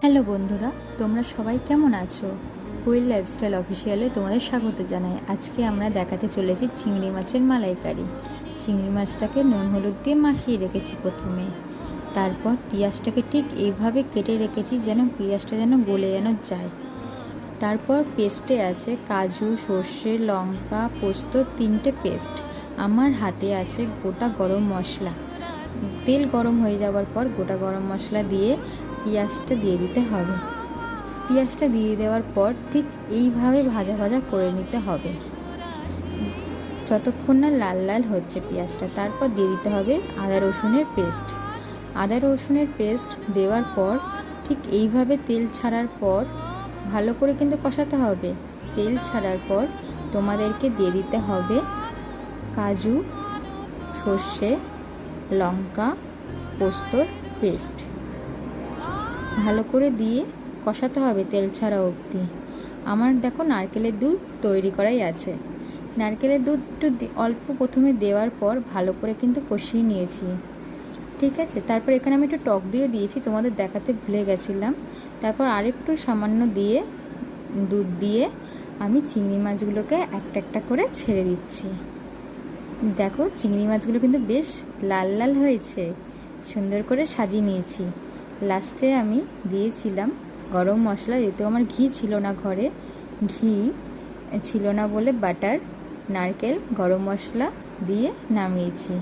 Hello বন্ধুরা, তোমরা সবাই কেমন আছো? কুইল লাইফস্টাইল অফিসিয়ালে তোমাদের স্বাগত জানাই। আজকে আমরা দেখাতে চলেছি চিংড়ি মাছের মালাইকারি। চিংড়ি মাছটাকে নুন হলুদ দিয়ে মাখিয়ে রেখেছি প্রথমে। তারপর পেঁয়াজটাকে ঠিক এইভাবে কেটে রেখেছি যেন পেঁয়াজটা যেন গলে যেন যায়। তারপর পেস্টে আছে কাজু, সর্ষে, লঙ্কা, পোস্ত, 3টে পেস্ট। আমার হাতে আছে গোটা গরম মশলা। তেল গরম হয়ে যাওয়ার পর গোটা গরম মশলা দিয়ে পেঁয়াজটা দিয়ে দিতে হবে। পেঁয়াজটা দিয়ে দেওয়ার পর ঠিক এইভাবে ভাজা ভাজা করে নিতে হবে যতক্ষণ না লাল লাল হচ্ছে পেঁয়াজটা। তারপর দিয়ে দিতে হবে আদা রসুনের পেস্ট। আদা রসুনের পেস্ট দেওয়ার পর ঠিক এইভাবে তেল ছাড়ার পর ভালো করে কিন্তু কষাতে হবে। তেল ছাড়ার পর তোমাদেরকে দিয়ে দিতে হবে কাজু, সর্ষে, লঙ্কা, পোস্তর পেস্ট। ভালো করে দিয়ে কষাতে হবে তেল ছাড়া অবধি। আমার দেখো নারকেলের দুধ তৈরি করাই আছে। নারকেলের দুধ একটু অল্প প্রথমে দেওয়ার পর ভালো করে কিন্তু কষিয়ে নিয়েছি, ঠিক আছে। তারপর এখানে আমি একটু টক দইও দিয়েছি, তোমাদের দেখাতে ভুলে গেছিলাম। তারপর আরেকটু সামান্য দিয়ে দুধ দিয়ে আমি চিংড়ি মাছগুলোকে একটা একটা করে ছেড়ে দিচ্ছি। দেখো চিংড়ি মাছগুলো কিন্তু বেশ লাল লাল হয়েছে, সুন্দর করে সাজিয়ে নিয়েছি। লাস্টে আমি দিয়েছিলাম গরম মশলা, যেহেতু আমার ঘি ছিল না ঘরে, ঘি ছিল না বলে বাটার, নারকেল, গরম মশলা দিয়ে নামিয়েছি।